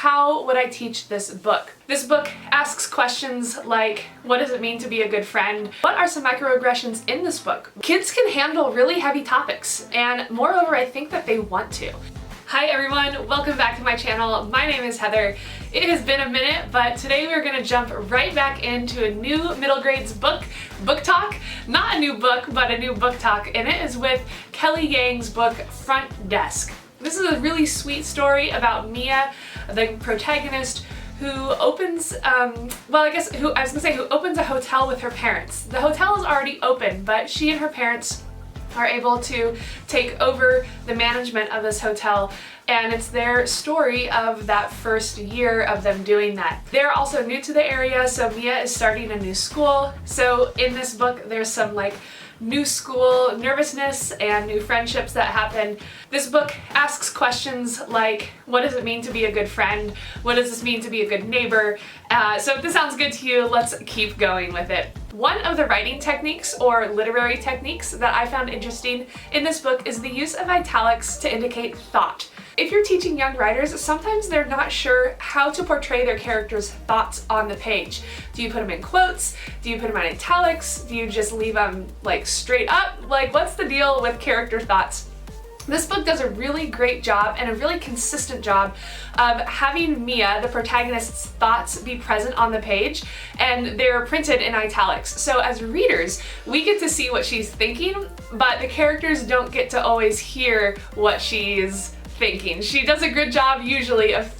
How would I teach this book? This book asks questions like, what does it mean to be a good friend? What are some microaggressions in this book? Kids can handle really heavy topics, and moreover, I think that they want to. Hi everyone, welcome back to my channel. My name is Heather. It has been a minute, but today we're gonna jump right back into a new middle grades book talk. Not a new book, but a new book talk, and it is with Kelly Yang's book, Front Desk. This is a really sweet story about Mia, the protagonist, who opens, who opens a hotel with her parents. The hotel is already open, but she and her parents are able to take over the management of this hotel, and it's their story of that first year of them doing that. They're also new to the area, so Mia is starting a new school. So in this book, there's some new school nervousness and new friendships that happen. This book asks questions like, what does it mean to be a good friend? What does this mean to be a good neighbor? So if this sounds good to you, let's keep going with it. One of the writing techniques or literary techniques that I found interesting in this book is the use of italics to indicate thought. If you're teaching young writers, sometimes they're not sure how to portray their characters' thoughts on the page. Do you put them in quotes? Do you put them in italics? Do you just leave them straight up? What's the deal with character thoughts? This book does a really great job and a really consistent job of having Mia, the protagonist's thoughts, be present on the page, and they're printed in italics. So as readers, we get to see what she's thinking, but the characters don't get to always hear what she's thinking. She does a good job usually of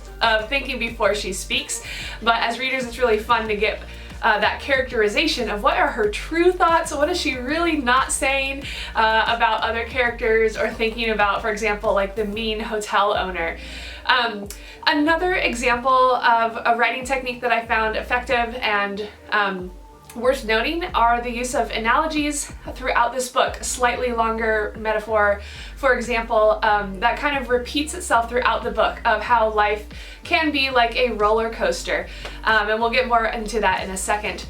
thinking before she speaks, but as readers it's really fun to get that characterization of what are her true thoughts, what is she really not saying about other characters or thinking about, for example, the mean hotel owner. Another example of a writing technique that I found effective and worth noting are the use of analogies throughout this book. A slightly longer metaphor, for example, that kind of repeats itself throughout the book of how life can be like a roller coaster. And we'll get more into that in a second.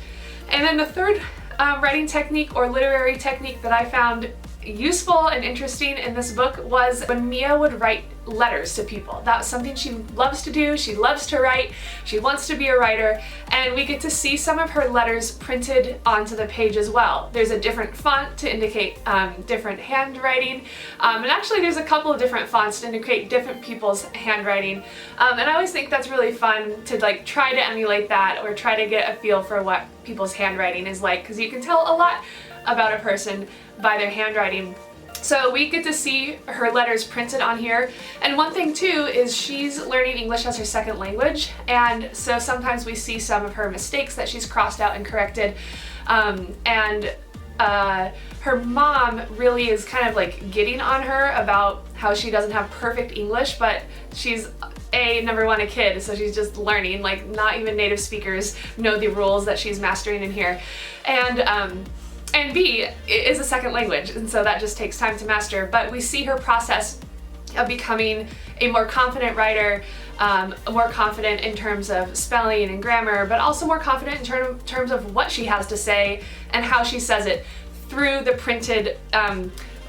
And then the third writing technique or literary technique that I found useful and interesting in this book was when Mia would write letters to people. That was something she loves to do. She loves to write. She wants to be a writer, and we get to see some of her letters printed onto the page as well. There's a different font to indicate different handwriting, and actually there's a couple of different fonts to indicate different people's handwriting, and I always think that's really fun to try to emulate that or try to get a feel for what people's handwriting is like, because you can tell a lot about a person by their handwriting. So we get to see her letters printed on here, and one thing too is she's learning English as her second language, and so sometimes we see some of her mistakes that she's crossed out and corrected, and her mom really is kind of getting on her about how she doesn't have perfect English, but she's number one, a kid, so she's just learning. Not even native speakers know the rules that she's mastering in here, and B, it is a second language, and so that just takes time to master. But we see her process of becoming a more confident writer, more confident in terms of spelling and grammar, but also more confident in terms of what she has to say and how she says it through the printed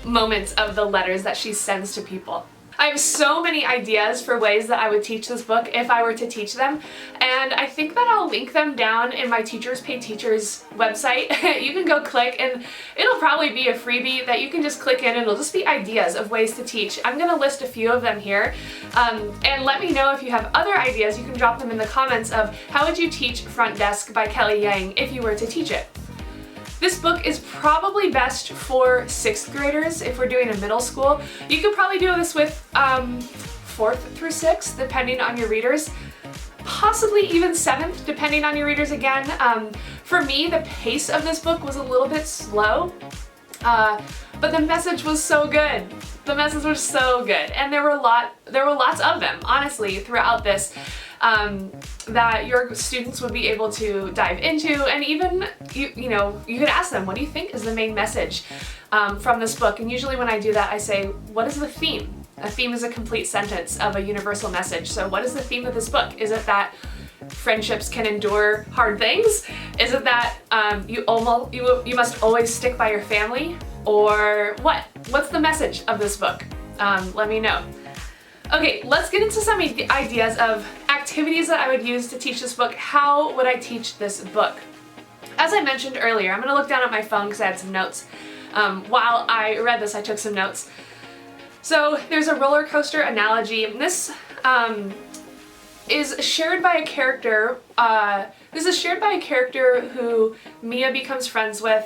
moments of the letters that she sends to people. I have so many ideas for ways that I would teach this book if I were to teach them, and I think that I'll link them down in my Teachers Pay Teachers website. You can go click, and it'll probably be a freebie that you can just click in, and it'll just be ideas of ways to teach. I'm going to list a few of them here, and let me know if you have other ideas. You can drop them in the comments of how would you teach Front Desk by Kelly Yang if you were to teach it. This book is probably best for 6th graders if we're doing a middle school. You could probably do this with 4th through 6th, depending on your readers. Possibly even 7th, depending on your readers again. For me, the pace of this book was a little bit slow, but the message was so good. The message was so good, and there were lots of them, honestly, throughout this. That your students would be able to dive into, and even you could ask them, what do you think is the main message from this book? And usually when I do that, I say, what is the theme? A theme is a complete sentence of a universal message. So what is the theme of this book? Is it that friendships can endure hard things? Is it that you must always stick by your family? Or what? What's the message of this book? Let me know. Okay, let's get into some ideas of activities that I would use to teach this book. How would I teach this book? As I mentioned earlier, I'm going to look down at my phone because I had some notes. While I read this, I took some notes. So there's a roller coaster analogy, and this is shared by a character. This is shared by a character who Mia becomes friends with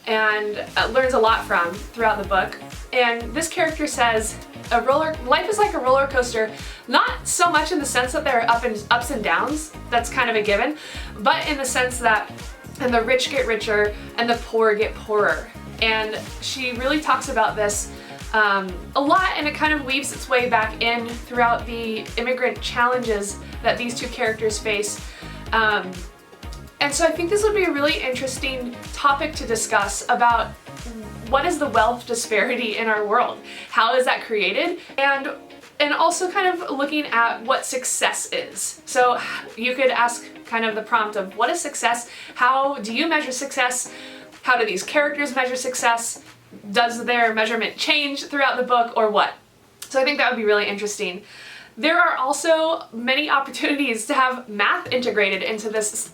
and learns a lot from throughout the book. And this character says, life is like a roller coaster, not so much in the sense that there are ups and downs, that's kind of a given, but in the sense that and the rich get richer and the poor get poorer. And she really talks about this a lot, and it kind of weaves its way back in throughout the immigrant challenges that these two characters face. And so I think this would be a really interesting topic to discuss about what is the wealth disparity in our world? How is that created? And also kind of looking at what success is. So you could ask kind of the prompt of what is success? How do you measure success? How do these characters measure success? Does their measurement change throughout the book or what? So I think that would be really interesting. There are also many opportunities to have math integrated into this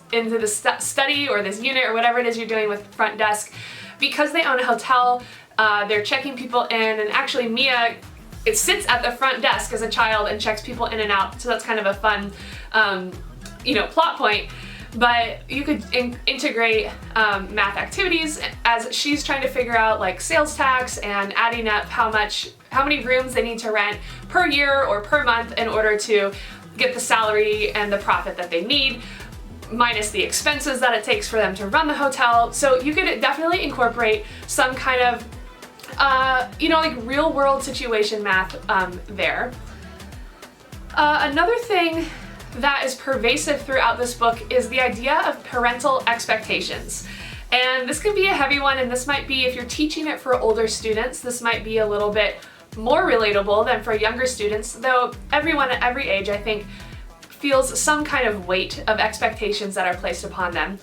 study or this unit or whatever it is you're doing with front desk. Because they own a hotel, they're checking people in, and actually Mia sits at the front desk as a child and checks people in and out, so that's kind of a fun plot point. But you could integrate math activities as she's trying to figure out like sales tax and adding up how many rooms they need to rent per year or per month in order to get the salary and the profit that they need, minus the expenses that it takes for them to run the hotel. So you could definitely incorporate some kind of like real world situation math there. Another thing that is pervasive throughout this book is the idea of parental expectations. And this can be a heavy one, and this might be, if you're teaching it for older students, this might be a little bit more relatable than for younger students, though everyone at every age, I think, feels some kind of weight of expectations that are placed upon them.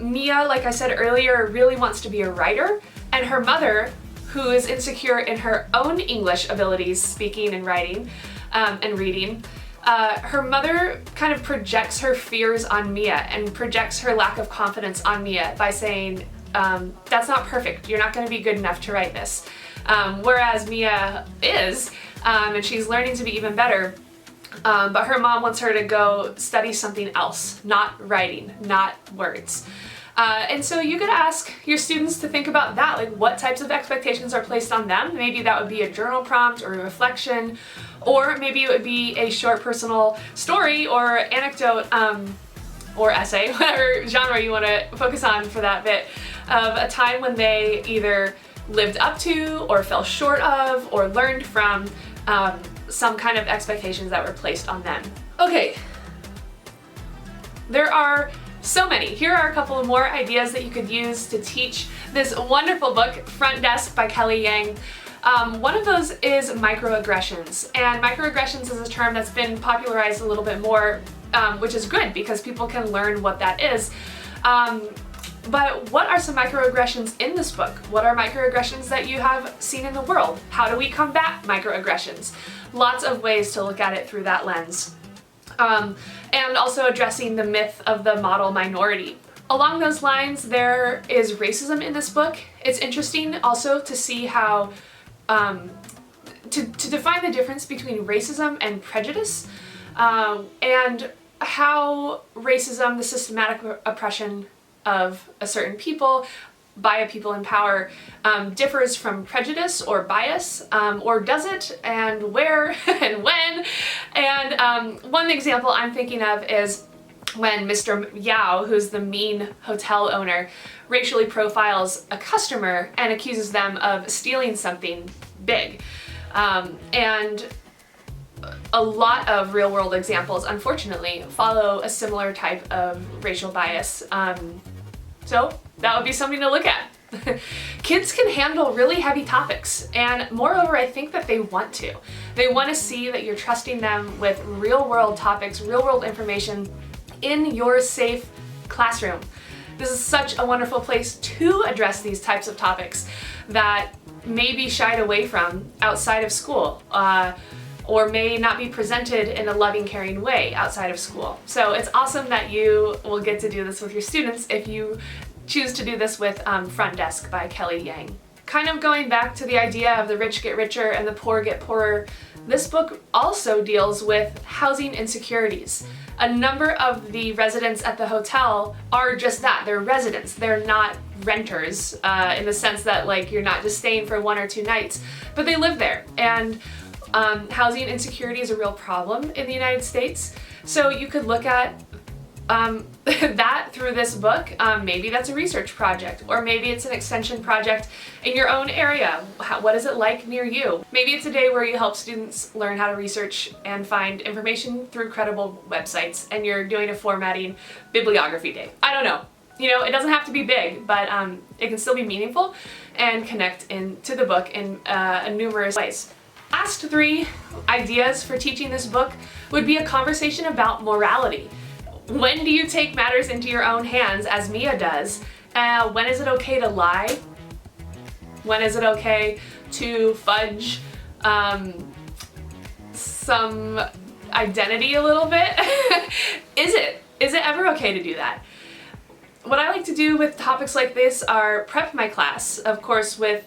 Mia, like I said earlier, really wants to be a writer, and her mother, who is insecure in her own English abilities, speaking and writing and reading, her mother kind of projects her fears on Mia and projects her lack of confidence on Mia by saying, that's not perfect, you're not going to be good enough to write this. Whereas Mia is, and she's learning to be even better, but her mom wants her to go study something else, not writing, not words. And so you could ask your students to think about that, like what types of expectations are placed on them. Maybe that would be a journal prompt or a reflection, or maybe it would be a short personal story or anecdote or essay, whatever genre you want to focus on for that bit, of a time when they either lived up to or fell short of or learned from some kind of expectations that were placed on them. Okay, there are so many. Here are a couple of more ideas that you could use to teach this wonderful book, Front Desk by Kelly Yang. One of those is microaggressions, and microaggressions is a term that's been popularized a little bit more, which is good because people can learn what that is. But what are some microaggressions in this book? What are microaggressions that you have seen in the world? How do we combat microaggressions? Lots of ways to look at it through that lens. And also addressing the myth of the model minority. Along those lines, there is racism in this book. It's interesting also to see how, to define the difference between racism and prejudice, and how racism, the systematic oppression of a certain people by a people in power, differs from prejudice or bias, or does it, and where and when. And one example I'm thinking of is when Mr. Yao, who's the mean hotel owner, racially profiles a customer and accuses them of stealing something big. And a lot of real-world examples, unfortunately, follow a similar type of racial bias. So that would be something to look at. Kids can handle really heavy topics, and moreover, I think that they want to. They want to see that you're trusting them with real-world topics, real-world information in your safe classroom. This is such a wonderful place to address these types of topics that may be shied away from outside of school, or may not be presented in a loving, caring way outside of school. So it's awesome that you will get to do this with your students if you choose to do this with Front Desk by Kelly Yang. Kind of going back to the idea of the rich get richer and the poor get poorer, this book also deals with housing insecurities. A number of the residents at the hotel are just that, they're residents. They're not renters in the sense that like you're not just staying for 1 or 2 nights, but they live there. And housing insecurity is a real problem in the United States. So you could look at that through this book. Maybe that's a research project, or maybe it's an extension project in your own area. What is it like near you? Maybe it's a day where you help students learn how to research and find information through credible websites, and you're doing a formatting bibliography day. I don't know. You know, it doesn't have to be big, but it can still be meaningful and connect into the book in numerous ways. Last 3 ideas for teaching this book would be a conversation about morality. When do you take matters into your own hands, as Mia does? When is it okay to lie? When is it okay to fudge some identity a little bit? Is it ever okay to do that? What I like to do with topics like this are prep my class, of course, with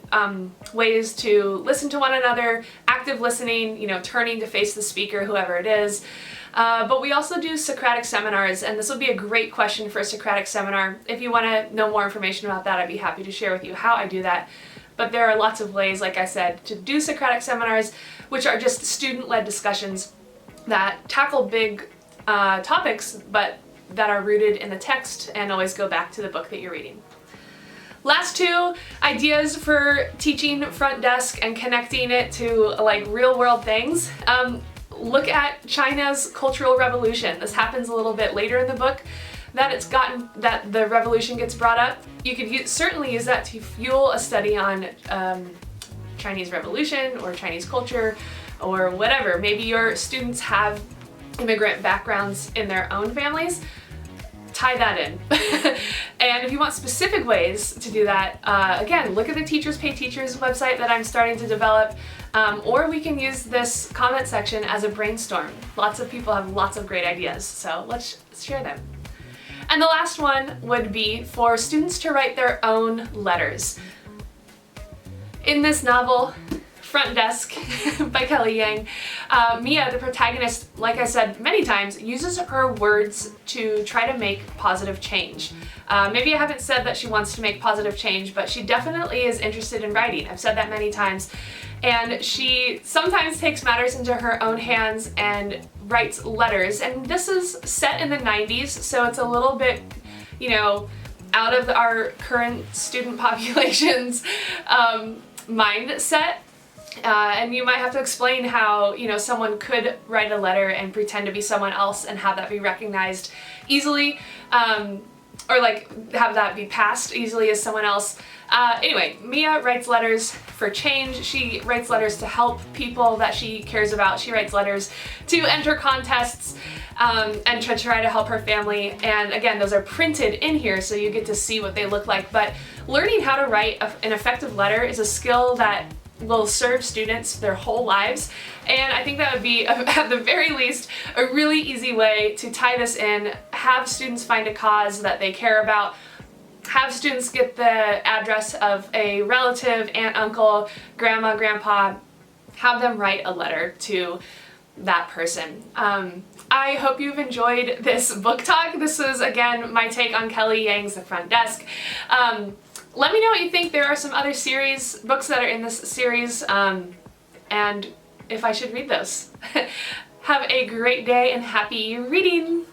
ways to listen to one another, active listening, you know, turning to face the speaker, whoever it is. But we also do Socratic seminars, and this would be a great question for a Socratic seminar. If you want to know more information about that, I'd be happy to share with you how I do that. But there are lots of ways, like I said, to do Socratic seminars, which are just student-led discussions that tackle big topics, but that are rooted in the text and always go back to the book that you're reading. Last 2 ideas for teaching Front Desk and connecting it to like real-world things. Look at China's Cultural Revolution. This happens a little bit later in the book that the revolution gets brought up. You could certainly use that to fuel a study on Chinese revolution or Chinese culture or whatever. Maybe your students have immigrant backgrounds in their own families. Tie that in. And if you want specific ways to do that, again, look at the Teachers Pay Teachers website that I'm starting to develop, or we can use this comment section as a brainstorm. Lots of people have lots of great ideas, so let's share them. And the last one would be for students to write their own letters. In this novel, Front Desk by Kelly Yang, Mia, the protagonist, like I said many times, uses her words to try to make positive change. Maybe I haven't said that she wants to make positive change, but she definitely is interested in writing. I've said that many times. And she sometimes takes matters into her own hands and writes letters. And this is set in the 90s, so it's a little bit, you know, out of our current student population's mindset. And you might have to explain how, you know, someone could write a letter and pretend to be someone else and have that be recognized easily, or like have that be passed easily as someone else. Anyway, Mia writes letters for change. She writes letters to help people that she cares about. She writes letters to enter contests and to try to help her family. And again, those are printed in here so you get to see what they look like. But learning how to write an effective letter is a skill that will serve students their whole lives, and I think that would be, at the very least, a really easy way to tie this in, have students find a cause that they care about, have students get the address of a relative, aunt, uncle, grandma, grandpa, have them write a letter to that person. I hope you've enjoyed this book talk. This is, again, my take on Kelly Yang's The Front Desk. Let me know what you think. There are some other books that are in this series, and if I should read those. Have a great day and happy reading!